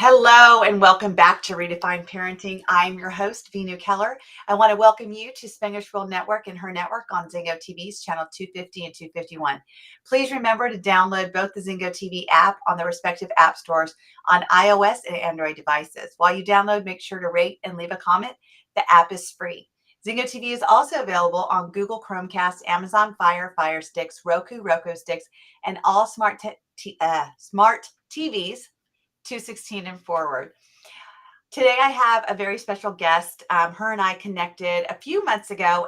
Hello and welcome back to Redefine Parenting. I'm your host, Veenu Keller. I want to welcome you to Spanglish World Network and Her Network on Zingo TV's channel 250 and 251. Please remember to download both the Zingo TV app on the respective app stores on iOS and Android devices. While you download, make sure to rate and leave a comment. The app is free. Zingo TV is also available on Google Chromecast, Amazon Fire Sticks, Roku Sticks, and all smart TVs 216 and forward. Today I have a very special guest. Her and I connected a few months ago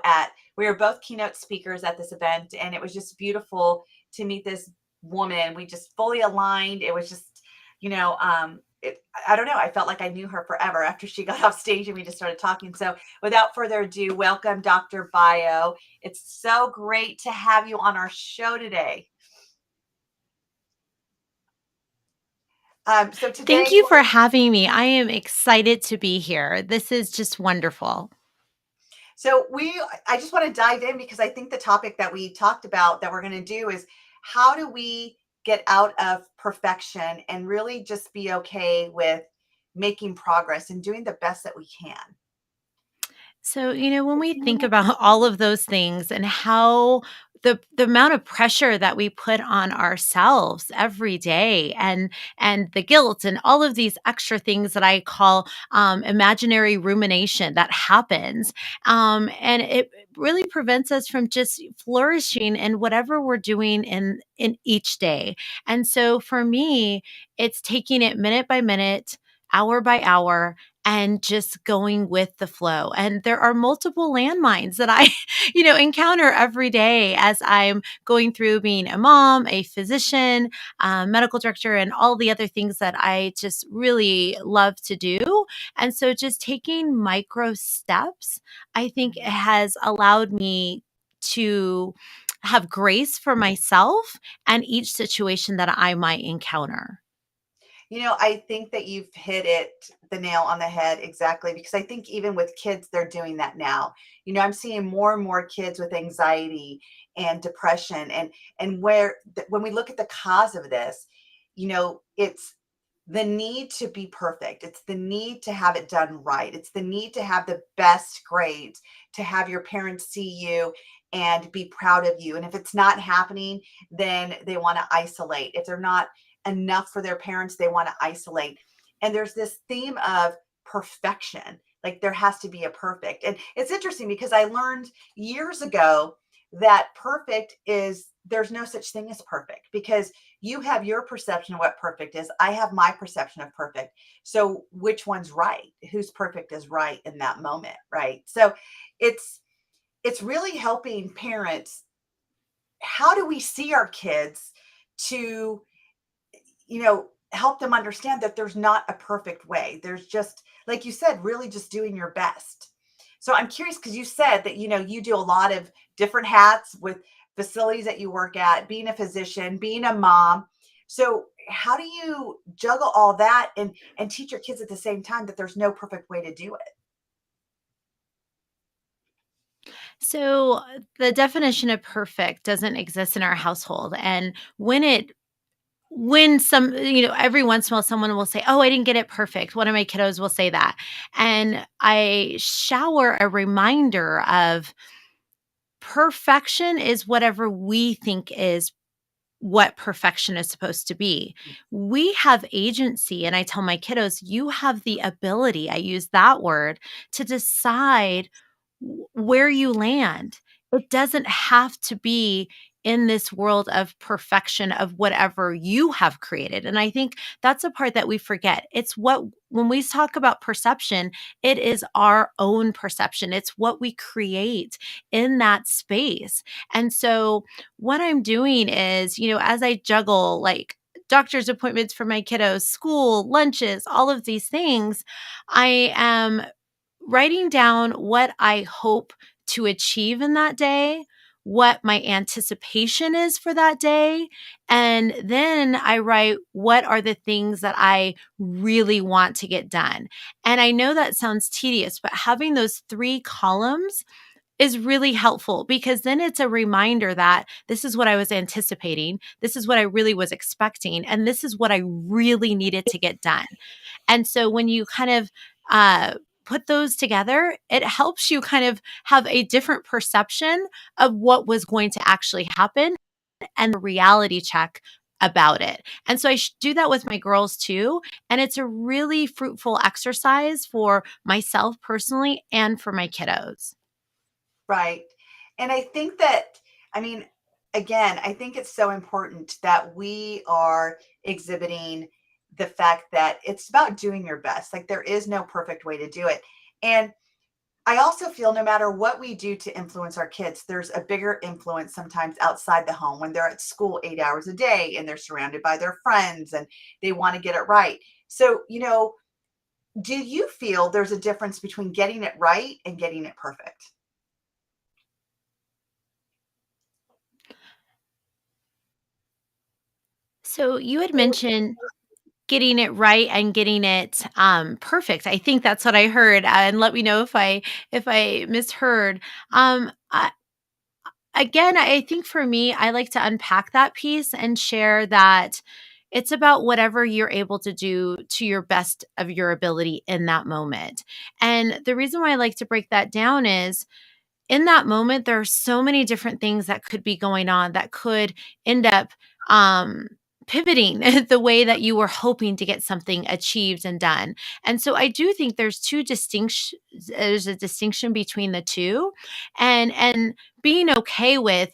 we were both keynote speakers at this event, and it was just beautiful to meet this woman. We just fully aligned. It was just, I don't know. I felt like I knew her forever after she got off stage and we just started talking. So without further ado, welcome Dr. Bayo. It's so great to have you on our show today. So today, Thank you for having me. I am excited to be here. This is just wonderful. So I just want to dive in because I think the topic that we talked about that we're going to do is how do we get out of perfection and really just be okay with making progress and doing the best that we can. So, when we think about all of those things and how the amount of pressure that we put on ourselves every day and the guilt and all of these extra things that I call imaginary rumination that happens, and it really prevents us from just flourishing in whatever we're doing in each day. And so for me, it's taking it minute by minute, hour by hour, and just going with the flow. And there are multiple landmines that I, encounter every day as I'm going through being a mom, a physician, medical director, and all the other things that I just really love to do. And so just taking micro steps, I think has allowed me to have grace for myself and each situation that I might encounter. I think that you've hit the nail on the head exactly, because I think even with kids, they're doing that now. I'm seeing more and more kids with anxiety and depression, and when we look at the cause of this, it's the need to be perfect. It's the need to have it done right. It's the need to have the best grades, to have your parents see you and be proud of you. And if it's not happening, then they want to isolate. If they're not enough for their parents, they want to isolate. And there's this theme of perfection. Like there has to be a perfect. And it's interesting because I learned years ago that there's no such thing as perfect, because you have your perception of what perfect is. I have my perception of perfect. So which one's right? Who's perfect is right in that moment, right? So it's really helping parents. How do we see our kids to help them understand that there's not a perfect way. There's just, like you said, really just doing your best. So I'm curious, because you said that, you do a lot of different hats with facilities that you work at, being a physician, being a mom. So how do you juggle all that and teach your kids at the same time that there's no perfect way to do it? So the definition of perfect doesn't exist in our household. And when every once in a while someone will say, "Oh, I didn't get it perfect." One of my kiddos will say that. And I shower a reminder of perfection is whatever we think is what perfection is supposed to be. We have agency. And I tell my kiddos, you have the ability, I use that word, to decide where you land. It doesn't have to be in this world of perfection of whatever you have created. And I think that's a part that we forget. When we talk about perception, it is our own perception. It's what we create in that space. And so what I'm doing is, as I juggle like doctor's appointments for my kiddos, school, lunches, all of these things, I am writing down what I hope to achieve in that day, what my anticipation is for that day. And then I write what are the things that I really want to get done. And I know that sounds tedious, but having those three columns is really helpful because then it's a reminder that this is what I was anticipating, this is what I really was expecting, and this is what I really needed to get done. And so when you kind of put those together, it helps you kind of have a different perception of what was going to actually happen and a reality check about it. And so I do that with my girls too. And it's a really fruitful exercise for myself personally and for my kiddos. Right. And I think that, I mean, again, I think it's so important that we are exhibiting the fact that it's about doing your best. Like there is no perfect way to do it. And I also feel no matter what we do to influence our kids, there's a bigger influence sometimes outside the home when they're at school 8 hours a day and they're surrounded by their friends and they want to get it right. So, do you feel there's a difference between getting it right and getting it perfect? So you had mentioned getting it right and getting it perfect. I think that's what I heard. And let me know if I misheard. Again, I think for me, I like to unpack that piece and share that it's about whatever you're able to do to your best of your ability in that moment. And the reason why I like to break that down is in that moment, there are so many different things that could be going on that could end up um, pivoting the way that you were hoping to get something achieved and done. And so I do think there's a distinction between the two, and being okay with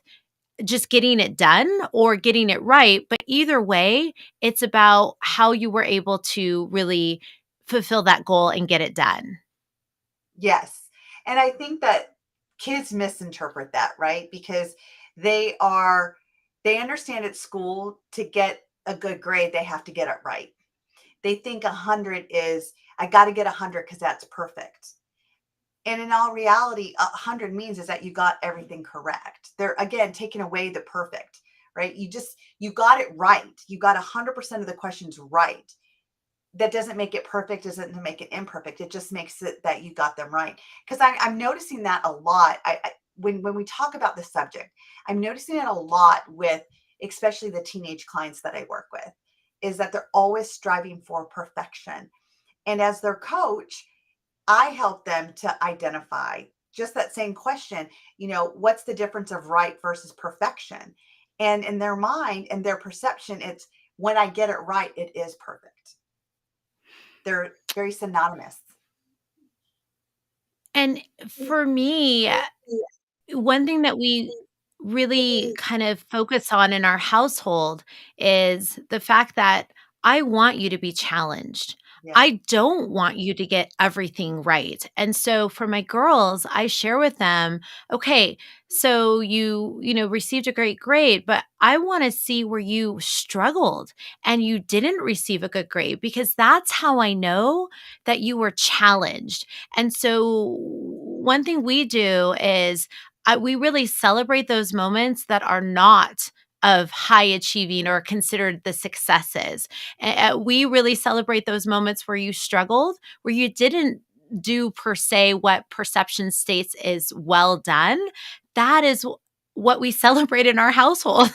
just getting it done or getting it right. But either way, it's about how you were able to really fulfill that goal and get it done. Yes. And I think that kids misinterpret that, right? Because they are they understand at school to get a good grade, they have to get it right. They think 100 is I got to get 100 because that's perfect. And in all reality, 100 means is that you got everything correct. They're again taking away the perfect, right? You got it right. You got 100% of the questions right. That doesn't make it perfect, doesn't make it imperfect. It just makes it that you got them right. Because I'm noticing that a lot. When we talk about the subject, I'm noticing it a lot with especially the teenage clients that I work with, is that they're always striving for perfection. And as their coach, I help them to identify just that same question, what's the difference of right versus perfection? And in their mind and their perception, it's when I get it right, it is perfect. They're very synonymous. And for me, one thing that we really kind of focus on in our household is the fact that I want you to be challenged. Yes. I don't want you to get everything right. And so for my girls, I share with them, okay, so you received a great grade, but I want to see where you struggled and you didn't receive a good grade because that's how I know that you were challenged. And so one thing we do is we really celebrate those moments that are not of high achieving or considered the successes. We really celebrate those moments where you struggled, where you didn't do per se what perception states is well done. That is what we celebrate in our household.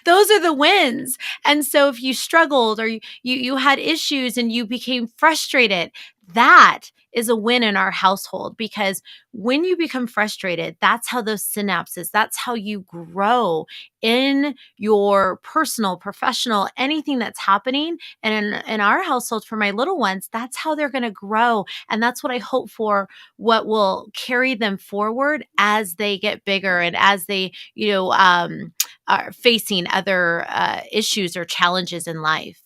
Those are the wins. And so if you struggled or you had issues and you became frustrated, that is a win in our household because when you become frustrated, that's how those synapses, that's how you grow in your personal, professional, anything that's happening. And in our household, for my little ones, that's how they're going to grow. And that's what I hope for, what will carry them forward as they get bigger and as they, are facing other issues or challenges in life.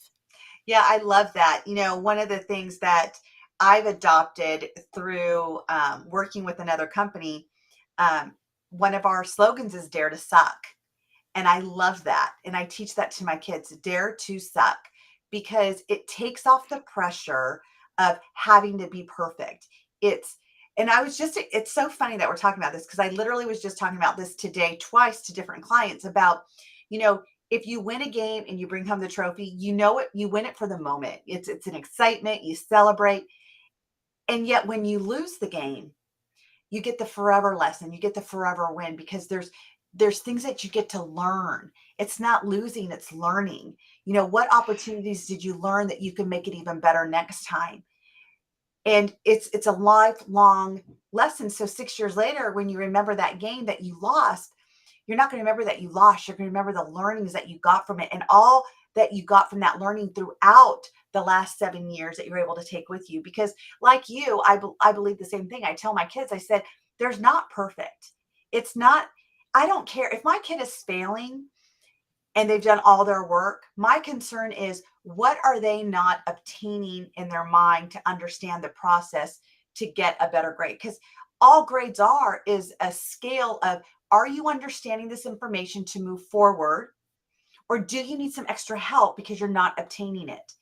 Yeah, I love that. One of the things that I've adopted through working with another company, um, one of our slogans is Dare to Suck. And I love that. And I teach that to my kids, dare to suck, because it takes off the pressure of having to be perfect. It's, and I was just, it's so funny that we're talking about this because I literally was just talking about this today twice to different clients about, you know, if you win a game and you bring home the trophy, you win it for the moment. It's an excitement, you celebrate. And yet when you lose the game, you get the forever lesson, you get the forever win, because there's things that you get to learn. It's not losing, it's learning. What opportunities did you learn that you can make it even better next time? And it's a lifelong lesson. So 6 years later, when you remember that game that you lost, you're not going to remember that you lost. You're going to remember the learnings that you got from it, and all that you got from that learning throughout the last 7 years that you're able to take with you. Because, like you, I believe the same thing. I tell my kids, I said, there's not perfect. It's not, I don't care if my kid is failing and they've done all their work. My concern is, what are they not obtaining in their mind to understand the process to get a better grade? Because all grades are is a scale of, are you understanding this information to move forward, or do you need some extra help because you're not obtaining it?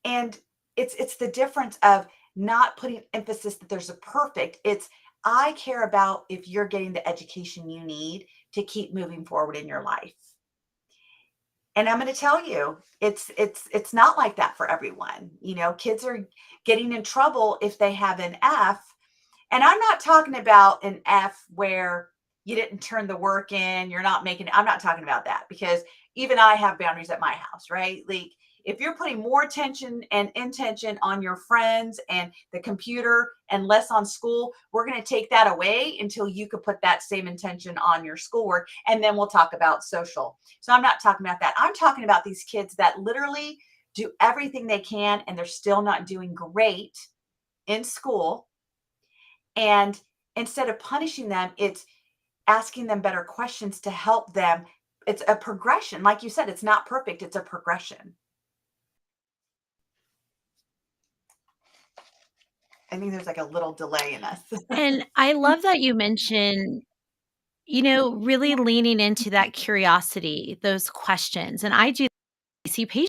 And it's the difference of not putting emphasis that there's a perfect. It's, I care about if you're getting the education you need to keep moving forward in your life. And I'm going to tell you, it's not like that for everyone. Kids are getting in trouble if they have an F. And I'm not talking about an F where you didn't turn the work in, you're not making it. I'm not talking about that, because even I have boundaries at my house, right? Like, if you're putting more attention and intention on your friends and the computer and less on school, we're going to take that away until you could put that same intention on your schoolwork. And then we'll talk about social. So I'm not talking about that. I'm talking about these kids that literally do everything they can and they're still not doing great in school. And instead of punishing them, it's asking them better questions to help them. It's a progression. Like you said, it's not perfect, it's a progression. I think there's like a little delay in us. And I love that you mentioned, really leaning into that curiosity, those questions. And I do see patients.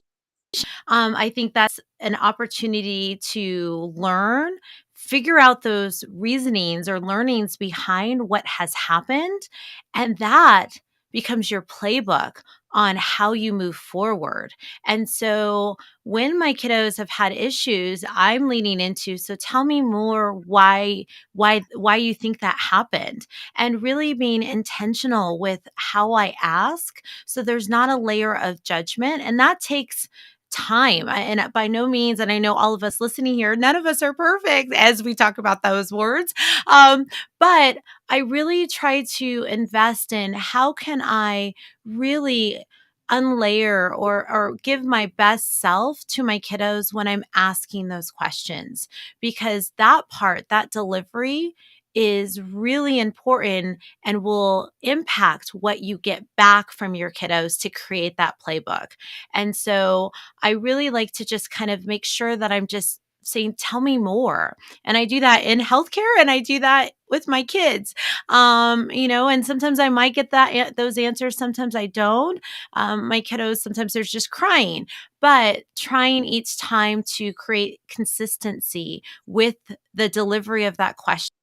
I think that's an opportunity to learn, figure out those reasonings or learnings behind what has happened. And that becomes your playbook on how you move forward. And so when my kiddos have had issues, I'm leaning into, so tell me more why you think that happened, and really being intentional with how I ask, so there's not a layer of judgment. And that takes time. And by no means, and I know all of us listening here, none of us are perfect as we talk about those words. But I really try to invest in, how can I really unlayer or give my best self to my kiddos when I'm asking those questions, because that part, that delivery, is really important and will impact what you get back from your kiddos to create that playbook. And so I really like to just kind of make sure that I'm just saying, tell me more. And I do that in healthcare, and I do that with my kids. And sometimes I might get those answers, sometimes I don't. My kiddos, sometimes there's just crying, but trying each time to create consistency with the delivery of that question,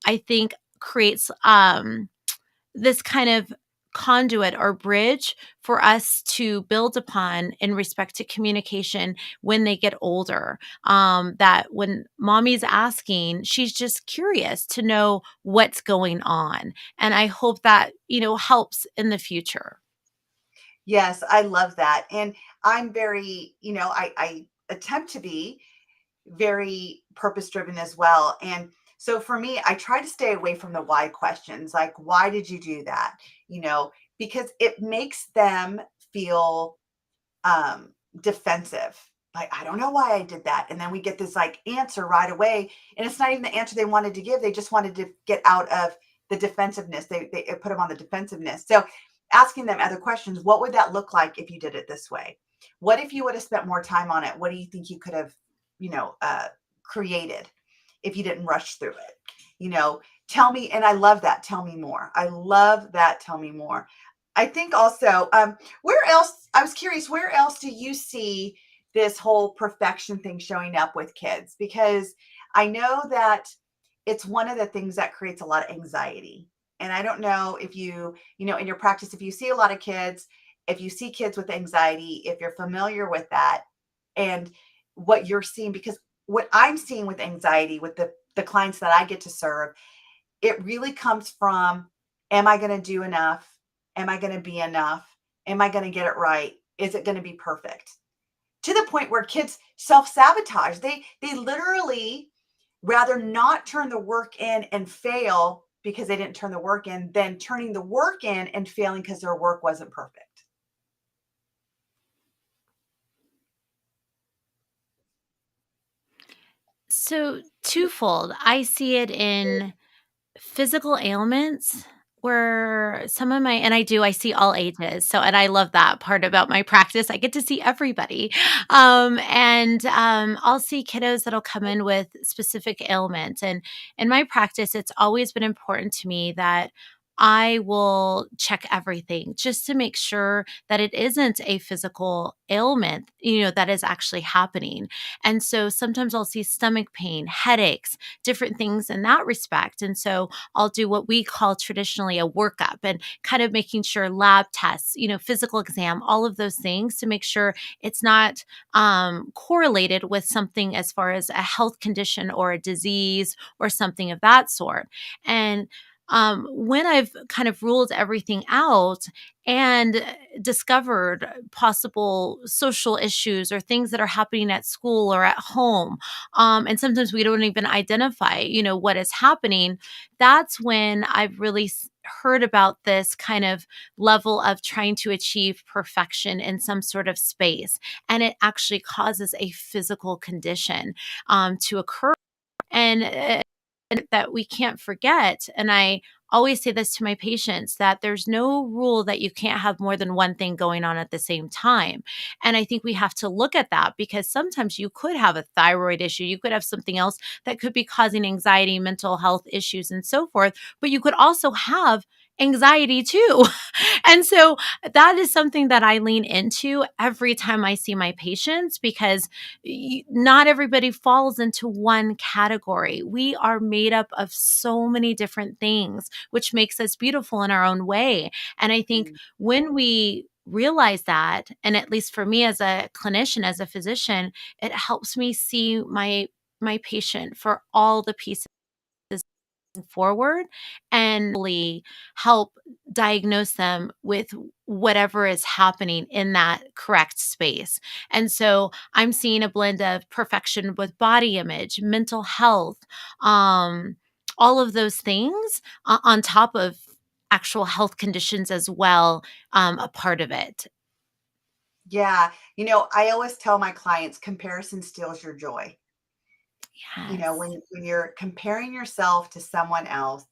I think creates this kind of conduit or bridge for us to build upon in respect to communication when they get older. That when mommy's asking, she's just curious to know what's going on. And I hope that, helps in the future. Yes, I love that. And I'm very, I attempt to be very purpose driven as well. And so for me, I try to stay away from the why questions, like, why did you do that? Because it makes them feel defensive. Like, I don't know why I did that. And then we get this like answer right away. And it's not even the answer they wanted to give. They just wanted to get out of the defensiveness. They put them on the defensiveness. So asking them other questions, what would that look like if you did it this way? What if you would have spent more time on it? What do you think you could have, created if you didn't rush through it? Tell me. And I love that. Tell me more. I love that. Tell me more. I think also, where else, I was curious, where else do you see this whole perfection thing showing up with kids? Because I know that it's one of the things that creates a lot of anxiety. And I don't know if in your practice, if you see a lot of kids, if you see kids with anxiety, if you're familiar with that and what you're seeing, because what I'm seeing with anxiety, with the the clients that I get to serve, it really comes from, am I going to do enough? Am I going to be enough? Am I going to get it right? Is it going to be perfect? To the point where kids self-sabotage. They literally rather not turn the work in and fail because they didn't turn the work in than turning the work in and failing because their work wasn't perfect. So, twofold. I see it in physical ailments where some of my and I see all ages, so and I love that part about my practice, I get to see everybody, I'll see kiddos that'll come in with specific ailments, and in my practice, it's always been important to me that I will check everything just to make sure that it isn't a physical ailment, that is actually happening, and so sometimes I'll see stomach pain, headaches, different things in that respect, and so I'll do what we call traditionally a workup and kind of making sure lab tests, physical exam, all of those things to make sure it's not correlated with something as far as a health condition or a disease or something of that sort. And when I've kind of ruled everything out and discovered possible social issues or things that are happening at school or at home, and sometimes we don't even identify, what is happening, that's when I've really heard about this kind of level of trying to achieve perfection in some sort of space. And it actually causes a physical condition to occur. And that we can't forget, and I always say this to my patients, that there's no rule that you can't have more than one thing going on at the same time. And I think we have to look at that because sometimes you could have a thyroid issue, you could have something else that could be causing anxiety, mental health issues, and so forth, but you could also have anxiety too. And so that is something that I lean into every time I see my patients because not everybody falls into one category. We are made up of so many different things, which makes us beautiful in our own way. And I think when we realize that, and at least for me as a clinician, as a physician, it helps me see my patient for all the pieces forward and really help diagnose them with whatever is happening in that correct space. And so I'm seeing a blend of perfection with body image, mental health, all of those things on top of actual health conditions as well, a part of it. Yeah. I always tell my clients comparison steals your joy. Yes. When you're comparing yourself to someone else,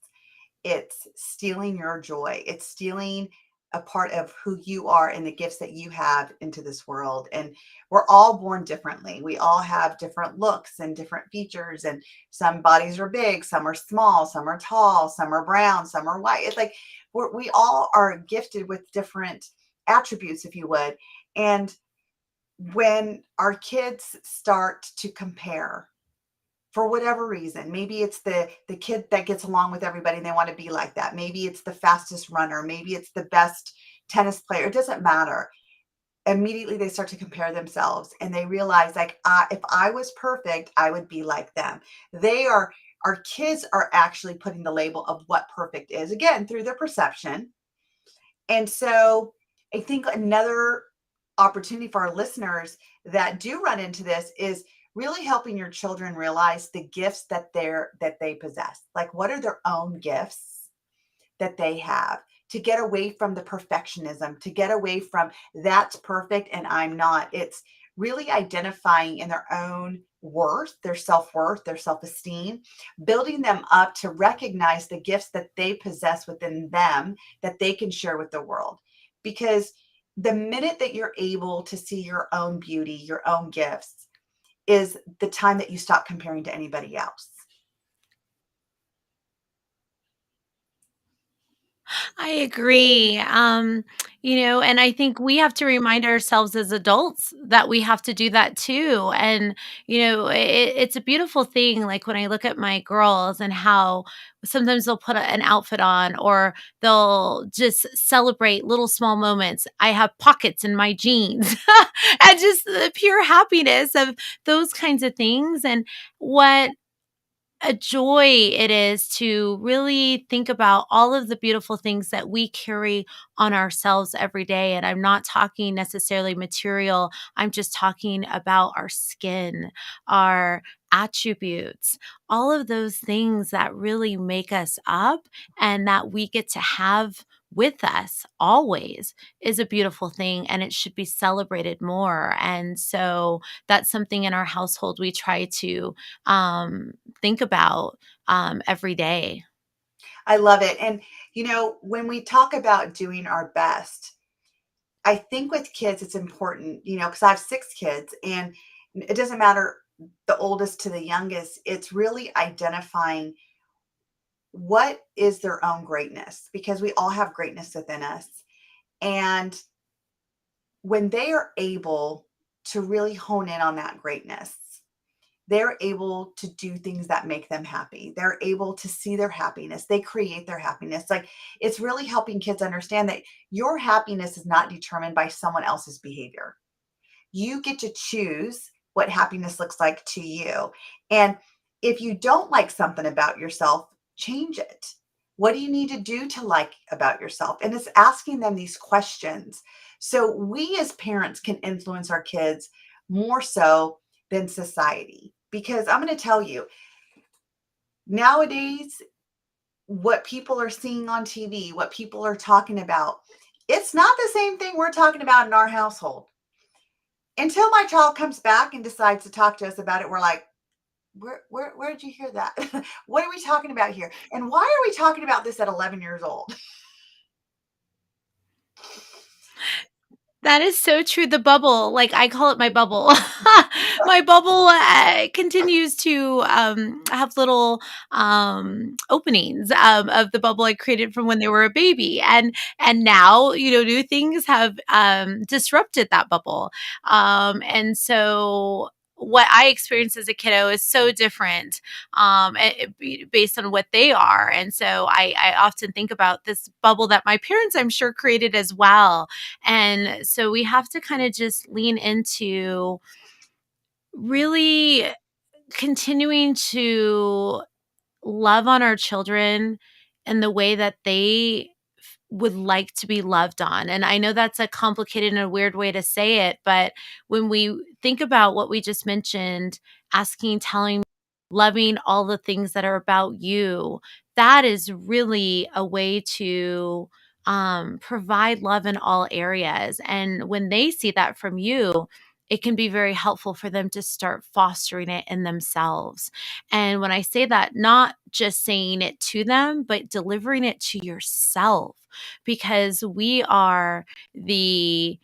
it's stealing your joy. It's stealing a part of who you are and the gifts that you have into this world. And we're all born differently. We all have different looks and different features. And some bodies are big, some are small, some are tall, some are brown, some are white. It's like we all are gifted with different attributes, if you would. And when our kids start to compare, for whatever reason, maybe it's the kid that gets along with everybody and they want to be like that, maybe it's the fastest runner, maybe it's the best tennis player, it doesn't matter. Immediately they start to compare themselves and they realize, like, if I was perfect, I would be like them. They are Our kids are actually putting the label of what perfect is, again, through their perception. And so I think another opportunity for our listeners that do run into this is really helping your children realize the gifts that they possess. Like, what are their own gifts that they have, to get away from the perfectionism, to get away from that's perfect and I'm not. It's really identifying in their own worth, their self-esteem, building them up to recognize the gifts that they possess within them that they can share with the world. Because the minute that you're able to see your own beauty, your own gifts, is the time that you stop comparing to anybody else. I agree. And I think we have to remind ourselves as adults that we have to do that too. And, it's a beautiful thing. Like when I look at my girls and how sometimes they'll put an outfit on or they'll just celebrate little small moments. I have pockets in my jeans and just the pure happiness of those kinds of things. And what a joy it is to really think about all of the beautiful things that we carry on ourselves every day. And I'm not talking necessarily material, I'm just talking about our skin, our attributes, all of those things that really make us up and that we get to have with us always is a beautiful thing, and it should be celebrated more. And so that's something in our household we try to think about every day. I love it. And, when we talk about doing our best, I think with kids, it's important, because I have 6 kids and it doesn't matter the oldest to the youngest. It's really identifying what is their own greatness because we all have greatness within us. And when they are able to really hone in on that greatness, they're able to do things that make them happy. They're able to see their happiness. They create their happiness. Like it's really helping kids understand that your happiness is not determined by someone else's behavior. You get to choose what happiness looks like to you. And if you don't like something about yourself, change it. What do you need to do to like about yourself? And it's asking them these questions. So we as parents can influence our kids more so than society. Because I'm going to tell you, nowadays, what people are seeing on TV, what people are talking about, it's not the same thing we're talking about in our household. Until my child comes back and decides to talk to us about it, we're like, where did you hear that? What are we talking about here? And why are we talking about this at 11 years old? That is so true. The bubble, like I call it my bubble. My bubble continues to have little openings of the bubble I created from when they were a baby, and now new things have disrupted that bubble, and so what I experienced as a kiddo is so different based on what they are, and so I often think about this bubble that my parents, I'm sure, created as well, and so we have to kind of just lean into really continuing to love on our children in the way that they would like to be loved on. And I know that's a complicated and a weird way to say it, but when we think about what we just mentioned, asking, telling, loving all the things that are about you, that is really a way to provide love in all areas. And when they see that from you, it can be very helpful for them to start fostering it in themselves. And when I say that, not just saying it to them, but delivering it to yourself, because we are the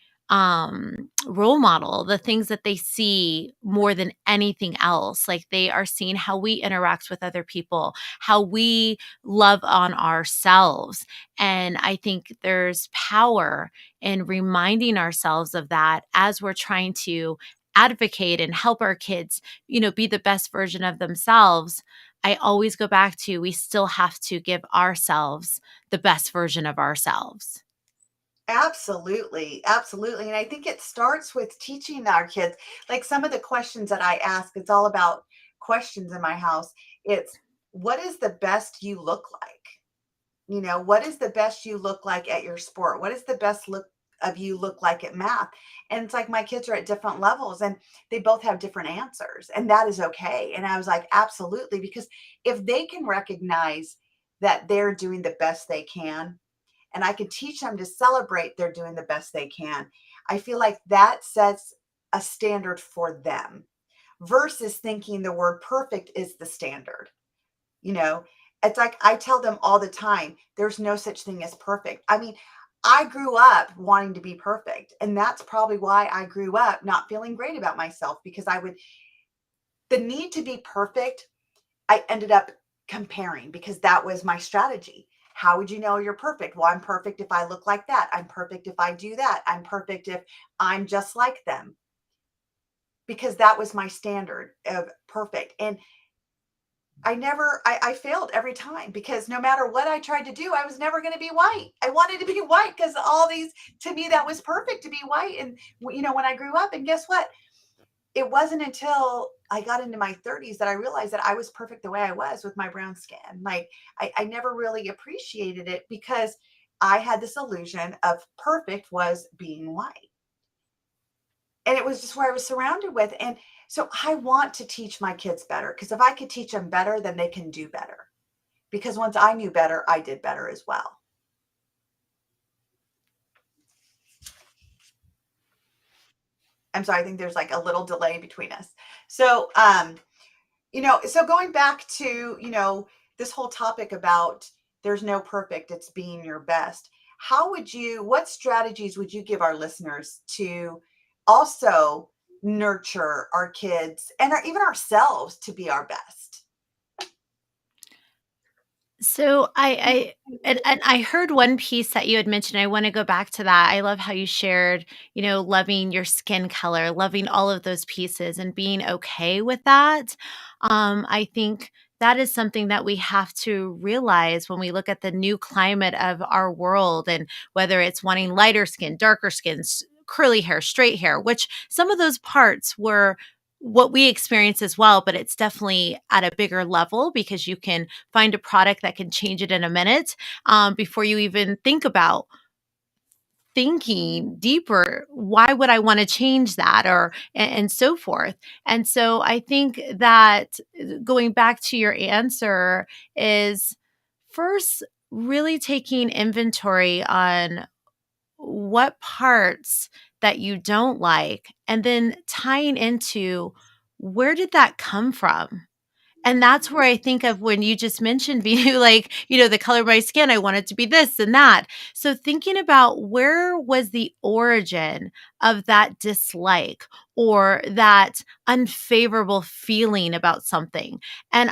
role model, the things that they see more than anything else. Like they are seeing how we interact with other people, how we love on ourselves. And I think there's power in reminding ourselves of that as we're trying to advocate and help our kids, be the best version of themselves. I always go back to we still have to give ourselves the best version of ourselves. Absolutely, absolutely. And I think it starts with teaching our kids, like some of the questions that I ask, it's all about questions in my house. It's what is the best you look like? What is the best you look like at your sport? What is the best look of you look like at math? And it's like my kids are at different levels and they both have different answers, and that is okay. And I was like, absolutely, because if they can recognize that they're doing the best they can, and I can teach them to celebrate they're doing the best they can, I feel like that sets a standard for them versus thinking the word perfect is the standard. You know, it's like I tell them all the time, there's no such thing as perfect. I mean, I grew up wanting to be perfect. And that's probably why I grew up not feeling great about myself because the need to be perfect, I ended up comparing because that was my strategy. How would you know you're perfect? Well, I'm perfect if I look like that. I'm perfect if I do that. I'm perfect if I'm just like them because that was my standard of perfect. And I failed every time because no matter what I tried to do, I was never going to be white. I wanted to be white because all these, to me, that was perfect to be white. And, when I grew up, and guess what? It wasn't until I got into my 30s that I realized that I was perfect the way I was with my brown skin. Like I never really appreciated it because I had this illusion of perfect was being white. And it was just where I was surrounded with. And so I want to teach my kids better because if I could teach them better, then they can do better. Because once I knew better, I did better as well. I'm sorry, I think there's like a little delay between us. So, so going back to, this whole topic about there's no perfect, it's being your best. What strategies would you give our listeners to also nurture our kids and even ourselves to be our best? So and I heard one piece that you had mentioned. I want to go back to that. I love how you shared, loving your skin color, loving all of those pieces and being okay with that. I think that is something that we have to realize when we look at the new climate of our world, and whether it's wanting lighter skin, darker skin, curly hair, straight hair, which some of those parts were what we experience as well, but it's definitely at a bigger level because you can find a product that can change it in a minute, before you even think about thinking deeper. Why would I want to change that, or and so forth? And so I think that, going back to your answer, is first really taking inventory on what parts that you don't like, and then tying into, where did that come from? And that's where I think of when you just mentioned, Venu, like, the color of my skin, I want it to be this and that. So thinking about, where was the origin of that dislike or that unfavorable feeling about something. And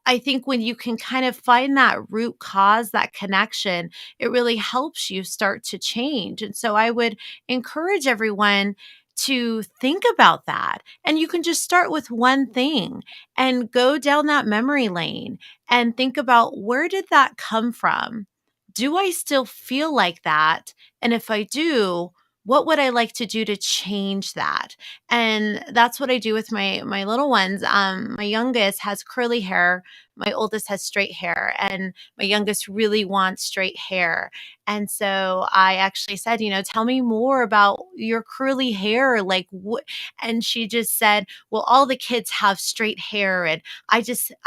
I think when you can kind of find that root cause, that connection, it really helps you start to change. And so I would encourage everyone to think about that. And you can just start with one thing and go down that memory lane and think about, where did that come from? Do I still feel like that? And if I do, what would I like to do to change that? And that's what I do with my little ones. My youngest has curly hair, my oldest has straight hair, and my youngest really wants straight hair. And so I actually said, tell me more about your curly hair. Like what? And she just said, well, all the kids have straight hair. And I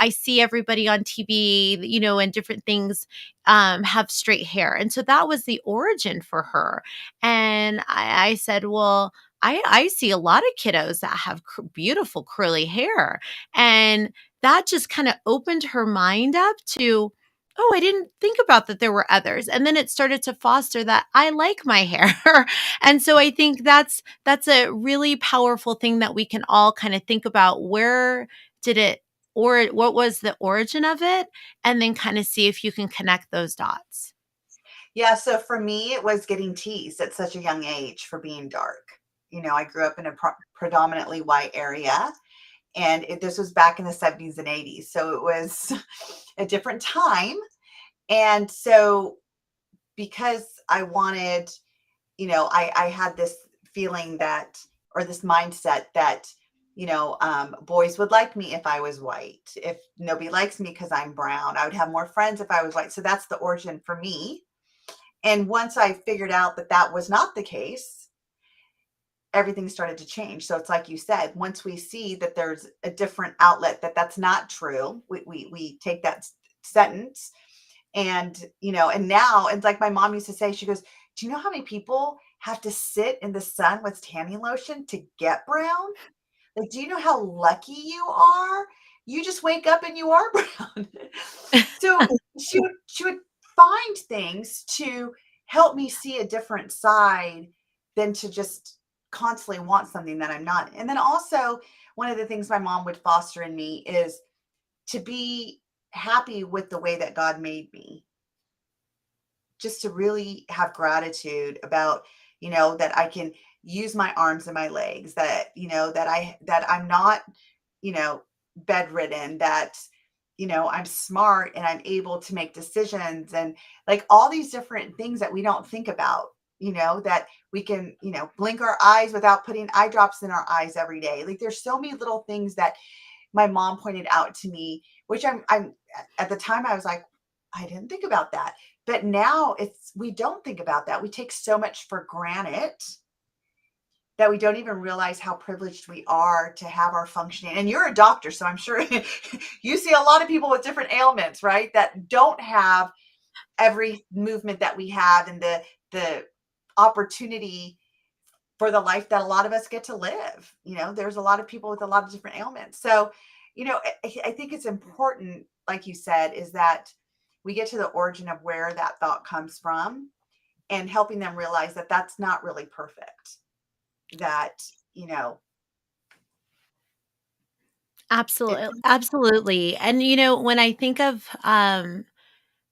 see everybody on TV, and different things, have straight hair. And so that was the origin for her. And I said, well, I see a lot of kiddos that have beautiful curly hair. And that just kind of opened her mind up to, oh, I didn't think about that there were others. And then it started to foster that I like my hair. And so I think that's a really powerful thing that we can all kind of think about. Where did it, or what was the origin of it? And then kind of see if you can connect those dots. Yeah, so for me, it was getting teased at such a young age for being dark. I grew up in a predominantly white area, and this was back in the 70s and 80s. So it was a different time. And so because I wanted, I had this feeling that, or this mindset that, boys would like me if I was white. If nobody likes me because I'm brown, I would have more friends if I was white. So that's the origin for me. And once I figured out that that was not the case, everything started to change. So it's like you said, once we see that there's a different outlet, that that's not true, we take that sentence. And, and now it's like my mom used to say, she goes, do you know how many people have to sit in the sun with tanning lotion to get brown? Like, do you know how lucky you are? You just wake up and you are brown. So she would find things to help me see a different side than to just constantly want something that I'm not. And then also, one of the things my mom would foster in me is to be happy with the way that God made me, just to really have gratitude about, that I can use my arms and my legs, that, that I'm not, you know, bedridden, that, I'm smart and I'm able to make decisions, and like all these different things that we don't think about. that we can, blink our eyes without putting eye drops in our eyes every day. Like there's so many little things that my mom pointed out to me, which I'm at the time I was like, I didn't think about that. But now we don't think about that. We take so much for granted that we don't even realize how privileged we are to have our functioning. And you're a doctor, so I'm sure you see a lot of people with different ailments, right? That don't have every movement that we have and the opportunity for the life that a lot of us get to live. There's a lot of people with a lot of different ailments. So, I think it's important, like you said, is that we get to the origin of where that thought comes from and helping them realize that that's not really perfect. That, you know, Absolutely, it's absolutely. And, when I think of,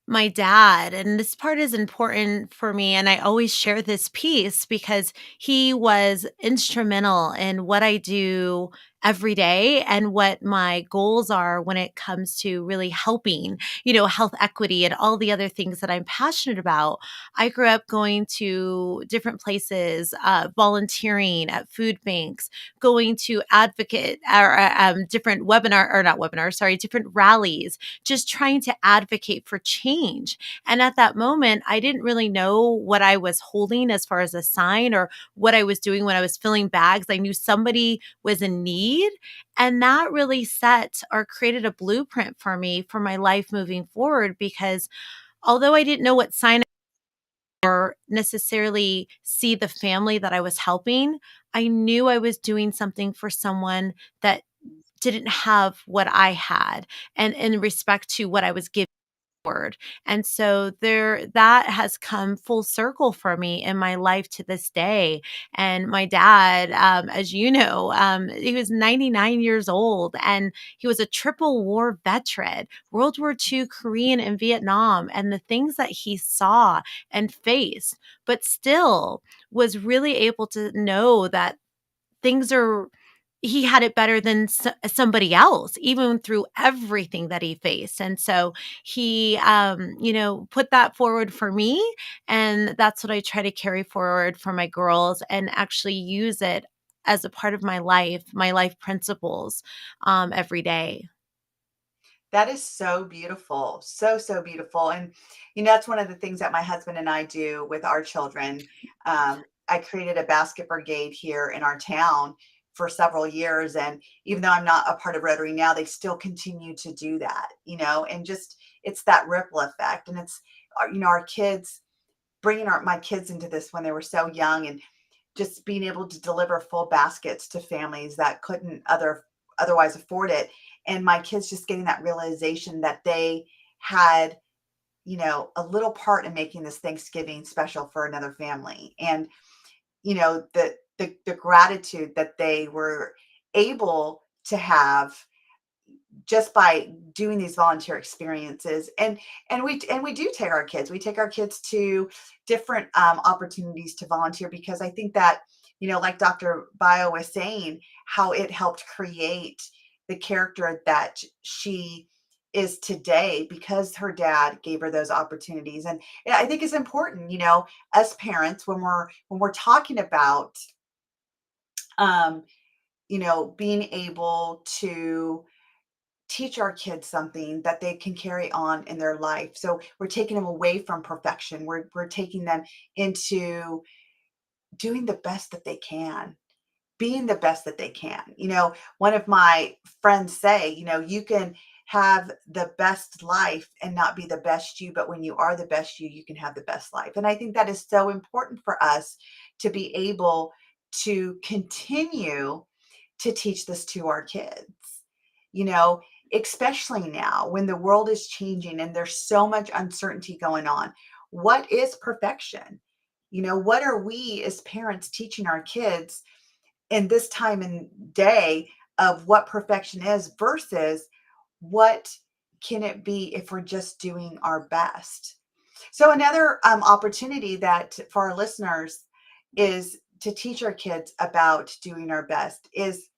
my dad, and this part is important for me, and I always share this piece because he was instrumental in what I do every day and what my goals are when it comes to really helping, health equity and all the other things that I'm passionate about. I grew up going to different places, volunteering at food banks, going to advocate or different webinar or not webinars, sorry, different rallies, just trying to advocate for change. And at that moment, I didn't really know what I was holding as far as a sign or what I was doing when I was filling bags. I knew somebody was in need. And that really set or created a blueprint for me for my life moving forward because although I didn't know what sign or necessarily see the family that I was helping, I knew I was doing something for someone that didn't have what I had and in respect to what I was giving forward. And so that has come full circle for me in my life to this day. And my dad, as you know, he was 99 years old and he was a triple war veteran, World War II, Korean, and Vietnam, and the things that he saw and faced, but still was really able to know that things are he had it better than somebody else even through everything that he faced. And so he put that forward for me, and that's what I try to carry forward for my girls and actually use it as a part of my life principles every day. That is so beautiful. So, so beautiful. And, that's one of the things that my husband and I do with our children. I created a basket brigade here in our town for several years. And even though I'm not a part of Rotary now, they still continue to do that, and just it's that ripple effect. And it's, our kids bringing my kids into this when they were so young and just being able to deliver full baskets to families that couldn't otherwise afford it, and my kids just getting that realization that they had a little part in making this Thanksgiving special for another family, and the gratitude that they were able to have just by doing these volunteer experiences. And we do take our kids to different opportunities to volunteer, because I think that, like Dr. Bio was saying, how it helped create the character that she is today because her dad gave her those opportunities. And yeah, I think it's important, us parents, when we're talking about um being able to teach our kids something that they can carry on in their life. So we're taking them away from perfection. We're taking them into doing the best that they can, being the best that they can. One of my friends say, you can have the best life and not be the best you, but when you are the best you can have the best life. And I think that is so important for us to be able to continue to teach this to our kids, you know, especially now when the world is changing and there's so much uncertainty going on. What is perfection? What are we as parents teaching our kids in this time and day of what perfection is versus what can it be if we're just doing our best? So another opportunity that for our listeners is to teach our kids about doing our best is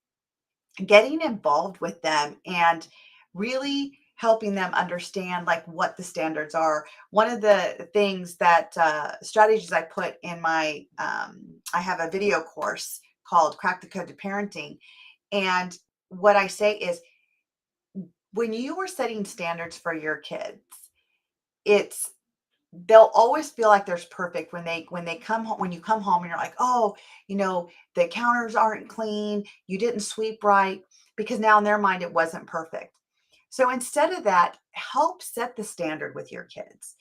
getting involved with them and really helping them understand like what the standards are. One of the things that strategies I put in my, I have a video course called Crack the Code to Parenting. And what I say is when you are setting standards for your kids, it's they'll always feel like there's perfect when they come home, when you come home and you're like, oh, the counters aren't clean, you didn't sweep right, because now in their mind it wasn't perfect. So instead of that, help set the standard with your kids.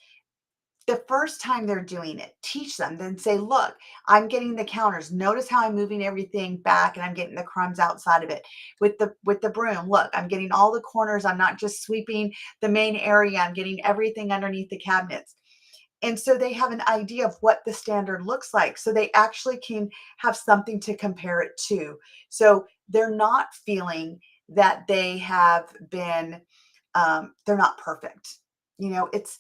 The first time they're doing it, teach them, then say, look, I'm getting the counters. Notice how I'm moving everything back and I'm getting the crumbs outside of it. With the broom, look, I'm getting all the corners. I'm not just sweeping the main area. I'm getting everything underneath the cabinets. And so they have an idea of what the standard looks like. So they actually can have something to compare it to. So they're not feeling that they have been, they're not perfect. It's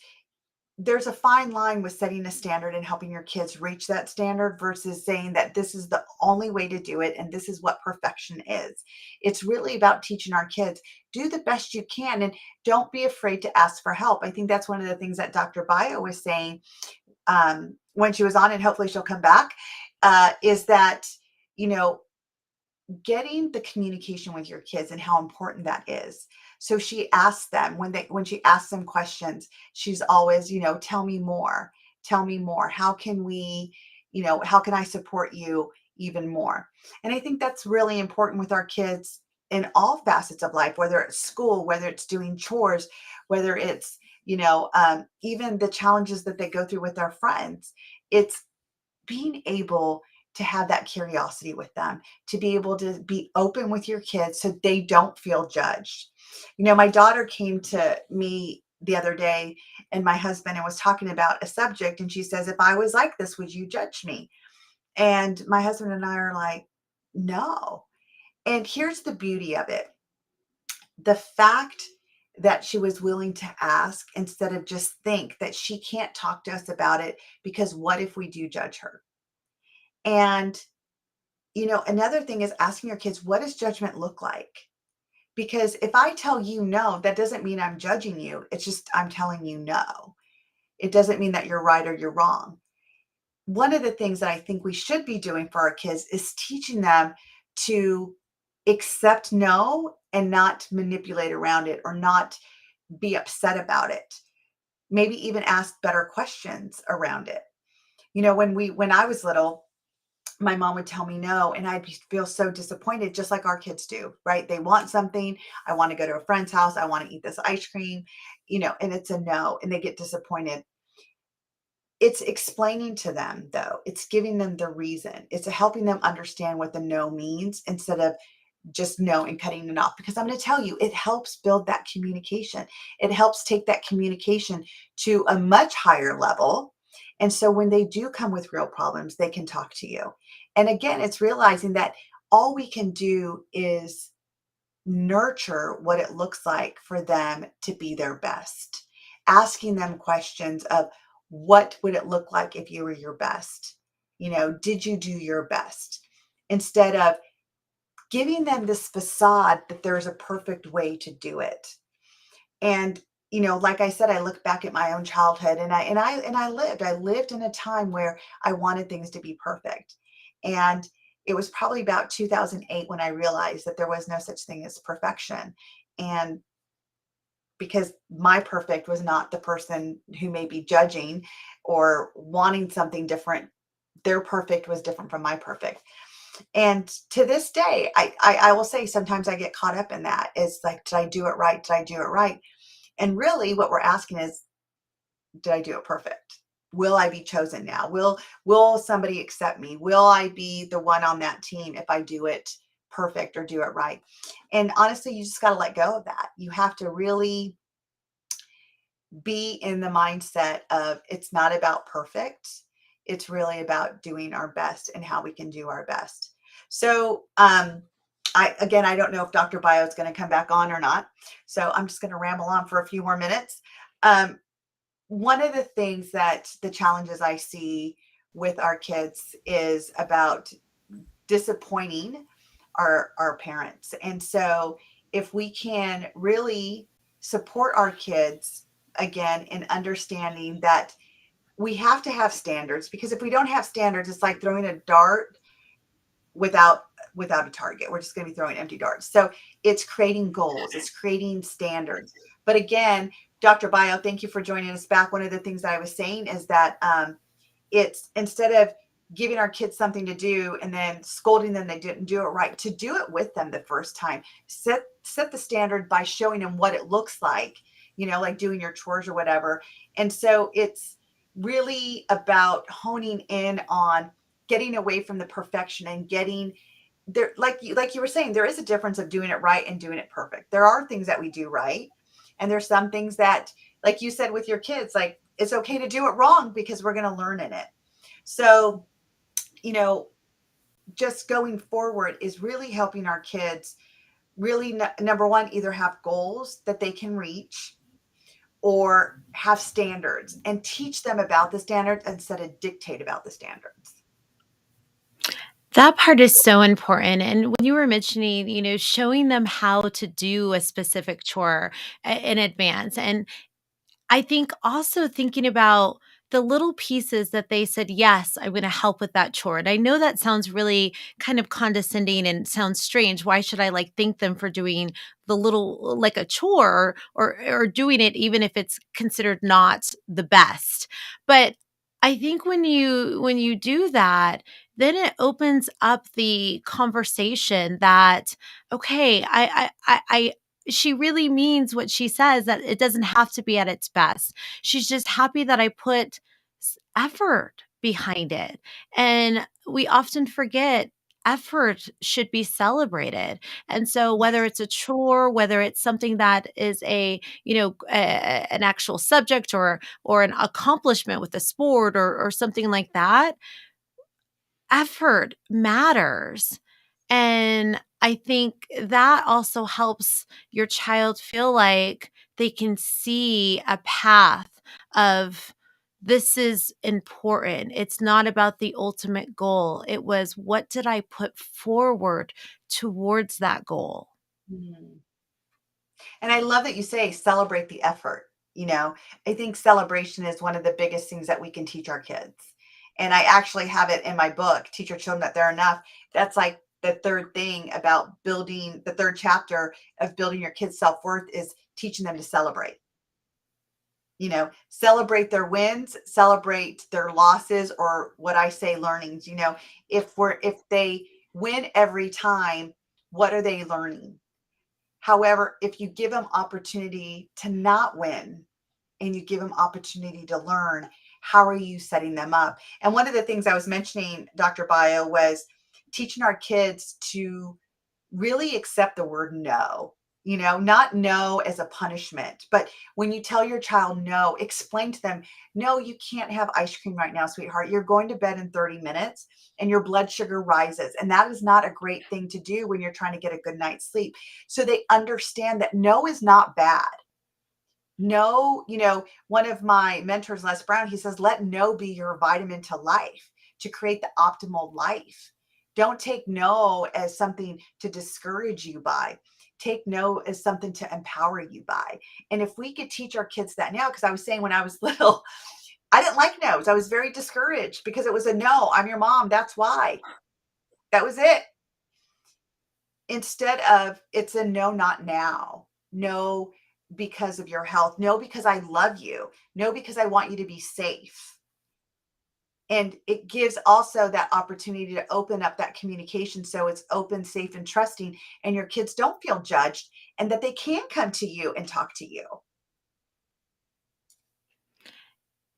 there's a fine line with setting a standard and helping your kids reach that standard versus saying that this is the only way to do it and this is what perfection is. It's really about teaching our kids, do the best you can and don't be afraid to ask for help. I think that's one of the things that Dr. Bayo was saying when she was on, and hopefully she'll come back, is that, you know, getting the communication with your kids and how important that is. So she asks them when she asks them questions, she's always, tell me more. Tell me more. How can we, how can I support you even more? And I think that's really important with our kids in all facets of life, whether it's school, whether it's doing chores, whether it's, even the challenges that they go through with their friends. It's being able to have that curiosity with them, to be able to be open with your kids so they don't feel judged. My daughter came to me the other day and my husband and was talking about a subject. And she says, if I was like this, would you judge me? And my husband and I are like, no. And here's the beauty of it, the fact that she was willing to ask instead of just think that she can't talk to us about it because what if we do judge her? And another thing is asking your kids, what does judgment look like? Because if I tell you no, that doesn't mean I'm judging you. It's just I'm telling you no. It doesn't mean that you're right or you're wrong. One of the things that I think we should be doing for our kids is teaching them to accept no and not manipulate around it or not be upset about it. Maybe even ask better questions around it. When I was little, my mom would tell me no, and feel so disappointed, just like our kids do, right? They want something. I want to go to a friend's house. I want to eat this ice cream, and it's a no, and they get disappointed. It's explaining to them, though. It's giving them the reason. It's helping them understand what the no means instead of just no and cutting it off. Because I'm going to tell you, it helps build that communication. It helps take that communication to a much higher level. And so when they do come with real problems, they can talk to you. And again, it's realizing that all we can do is nurture what it looks like for them to be their best. Asking them questions of what would it look like if you were your best? Did you do your best? Instead of giving them this facade that there's a perfect way to do it. And like I said, I look back at my own childhood and I lived in a time where I wanted things to be perfect. And it was probably about 2008 when I realized that there was no such thing as perfection. And because my perfect was not the person who may be judging or wanting something different, their perfect was different from my perfect. And to this day, I will say sometimes I get caught up in that. It's like, did I do it right? Did I do it right? And really what we're asking is, did I do it perfect? Will I be chosen now? Will somebody accept me? Will I be the one on that team if I do it perfect or do it right? And honestly, you just got to let go of that. You have to really be in the mindset of it's not about perfect. It's really about doing our best and how we can do our best. So, I don't know if Dr. Bayo is going to come back on or not. So I'm just going to ramble on for a few more minutes. One of the things that the challenges I see with our kids is about disappointing our parents. And so if we can really support our kids again in understanding that we have to have standards, because if we don't have standards, it's like throwing a dart without a target. We're just going to be throwing empty darts. So it's creating goals, it's creating standards. But again, Dr. Bayo, thank you for joining us back. One of the things that I was saying is that it's, instead of giving our kids something to do and then scolding them they didn't do it right, to do it with them the first time. Set the standard by showing them what it looks like, like doing your chores or whatever. And so it's really about honing in on getting away from the perfection and getting there. Like you were saying, there is a difference of doing it right and doing it perfect. There are things that we do right, and there's some things that, like you said with your kids, like it's okay to do it wrong because we're going to learn in it. So, just going forward is really helping our kids really, number one, either have goals that they can reach or have standards, and teach them about the standards instead of dictate about the standards. That part is so important. And when you were mentioning, showing them how to do a specific chore in advance, and I think also thinking about the little pieces that they said, "Yes, I'm gonna help with that chore." And I know that sounds really kind of condescending and sounds strange. Why should I, like, thank them for doing the little, like, a chore, or doing it even if it's considered not the best? But I think when you do that, then it opens up the conversation that, okay, I she really means what she says, that it doesn't have to be at its best. She's just happy that I put effort behind it. And we often forget effort should be celebrated. And so whether it's a chore, whether it's something that is an actual subject, or an accomplishment with a sport, or something like that, effort matters. And I think that also helps your child feel like they can see a path of, this is important. It's not about the ultimate goal. It was, what did I put forward towards that goal? Mhm. And I love that you say celebrate the effort. I think celebration is one of the biggest things that we can teach our kids. And I actually have it in my book, Teach Your Children That They're Enough. That's like the third thing about building, the third chapter of building your kids' self worth is teaching them to celebrate. Celebrate their wins, celebrate their losses, or what I say, learnings. If they win every time, what are they learning? However, if you give them opportunity to not win and you give them opportunity to learn, how are you setting them up? And one of the things I was mentioning, Dr. Bayo, was teaching our kids to really accept the word no. Not no as a punishment, but when you tell your child no, explain to them, no, you can't have ice cream right now, sweetheart. You're going to bed in 30 minutes and your blood sugar rises. And that is not a great thing to do when you're trying to get a good night's sleep. So they understand that no is not bad. No, one of my mentors, Les Brown, he says, let no be your vitamin to life, to create the optimal life. Don't take no as something to discourage you by. Take no as something to empower you by. And if we could teach our kids that now, because I was saying when I was little, I didn't like no's. I was very discouraged because it was a no, I'm your mom. That's why. That was it. Instead of, it's a no, not now. No, because of your health. No, because I love you. No, because I want you to be safe. And it gives also that opportunity to open up that communication, so it's open, safe, and trusting, and your kids don't feel judged, and that they can come to you and talk to you.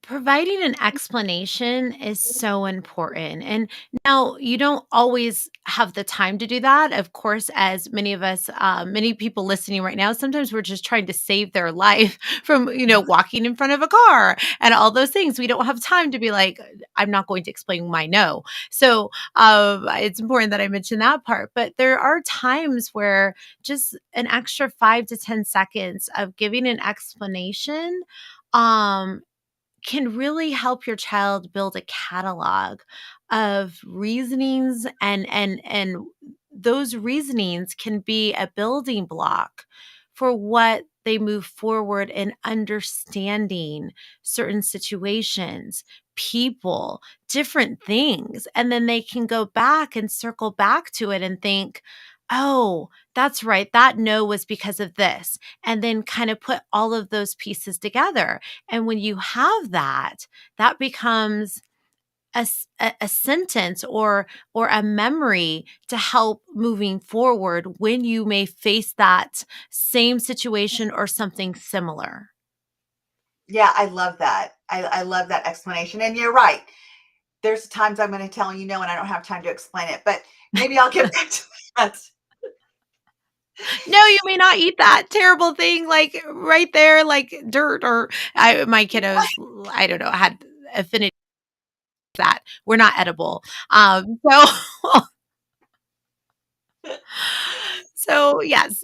Providing an explanation is so important. And now, you don't always have the time to do that. Of course, as many of us, many people listening right now, sometimes we're just trying to save their life from, walking in front of a car and all those things. We don't have time to be like, I'm not going to explain my no. So it's important that I mention that part. But there are times where just an extra 5 to 10 seconds of giving an explanation um can really help your child build a catalog of reasonings, and those reasonings can be a building block for what they move forward in understanding certain situations, people, different things. And then they can go back and circle back to it and think, oh, that's right. That no was because of this. And then kind of put all of those pieces together. And when you have that, that becomes a sentence or a memory to help moving forward when you may face that same situation or something similar. Yeah, I love that. I love that explanation. And you're right. There's times I'm going to tell you no, and I don't have time to explain it, but maybe I'll get back to that. No, you may not eat that terrible thing like right there, like dirt or my kiddos, I don't know, had affinity that were not edible. So so yes.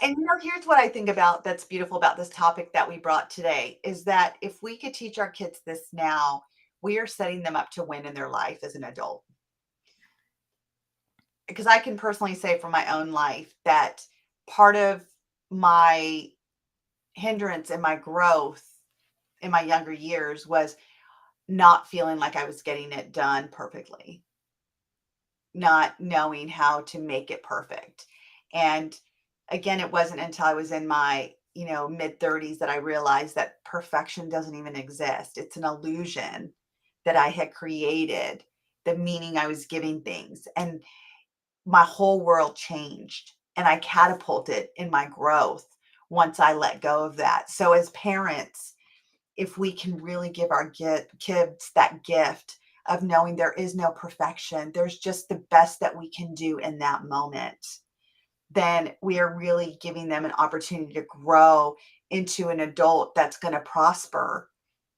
And here's what I think about that's beautiful about this topic that we brought today is that if we could teach our kids this now, we are setting them up to win in their life as an adult. Because I can personally say from my own life that part of my hindrance in my growth in my younger years was not feeling like I was getting it done perfectly, not knowing how to make it perfect. And again, it wasn't until I was in my, mid 30s that I realized that perfection doesn't even exist. It's an illusion that I had created, the meaning I was giving things. And my whole world changed and I catapulted in my growth once I let go of that. So as parents, if we can really give our kids that gift of knowing there is no perfection, there's just the best that we can do in that moment, then we are really giving them an opportunity to grow into an adult that's going to prosper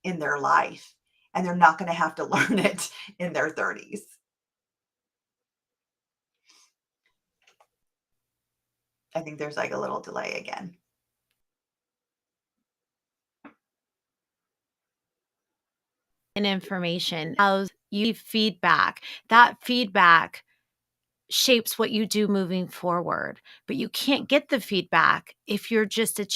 in their life. And they're not going to have to learn it in their 30s. I think there's like a little delay again. And information allows you feedback. That feedback shapes what you do moving forward. But you can't get the feedback if you're just or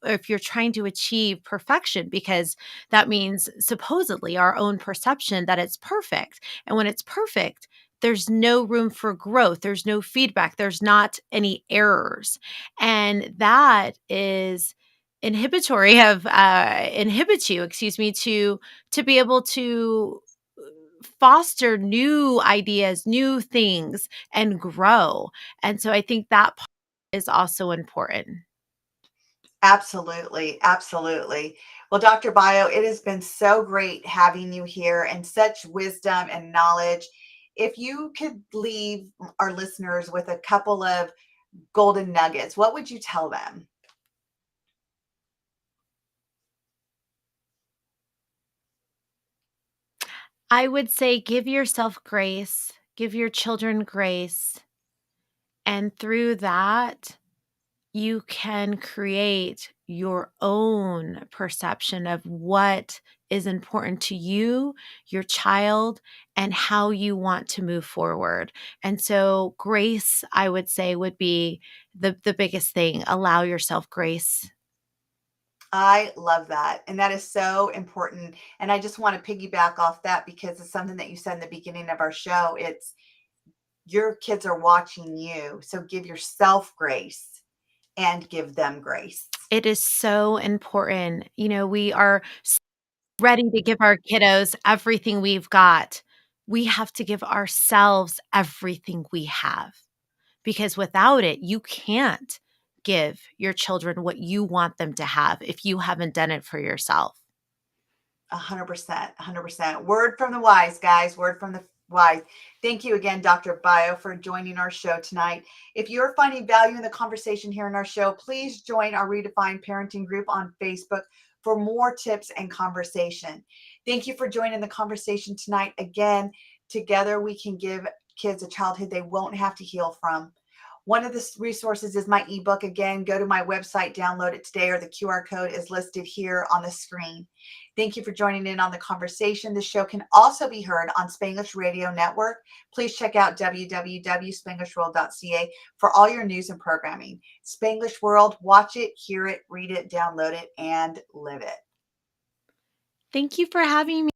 if you're trying to achieve perfection, because that means supposedly our own perception that it's perfect. And when it's perfect, there's no room for growth. There's no feedback. There's not any errors. And that is inhibits you, excuse me, to be able to foster new ideas, new things, and grow. And so I think that part is also important. Absolutely. Absolutely. Well, Dr. Bayo, it has been so great having you here and such wisdom and knowledge. If you could leave our listeners with a couple of golden nuggets, what would you tell them? I would say give yourself grace, give your children grace. And through that, you can create your own perception of what is important to you, your child, and how you want to move forward. And so grace, I would say, would be the biggest thing. Allow yourself grace. I love that. And that is so important. And I just want to piggyback off that because it's something that you said in the beginning of our show. It's your kids are watching you. So give yourself grace and give them grace. It is so important. We are ready to give our kiddos everything we've got. We have to give ourselves everything we have, because without it, you can't give your children what you want them to have if you haven't done it for yourself. 100%, 100%. Word from the wise, guys. Word from the wise. Thank you again, Dr. Bayo, for joining our show tonight. If you're finding value in the conversation here in our show, please join our Redefine Parenting group on Facebook for more tips and conversation. Thank you for joining the conversation tonight. Again, together we can give kids a childhood they won't have to heal from. One of the resources is my ebook. Again, go to my website, download it today, or the QR code is listed here on the screen. Thank you for joining in on the conversation. This show can also be heard on Spanglish Radio Network. Please check out www.spanglishworld.ca for all your news and programming. Spanglish World, watch it, hear it, read it, download it, and live it. Thank you for having me.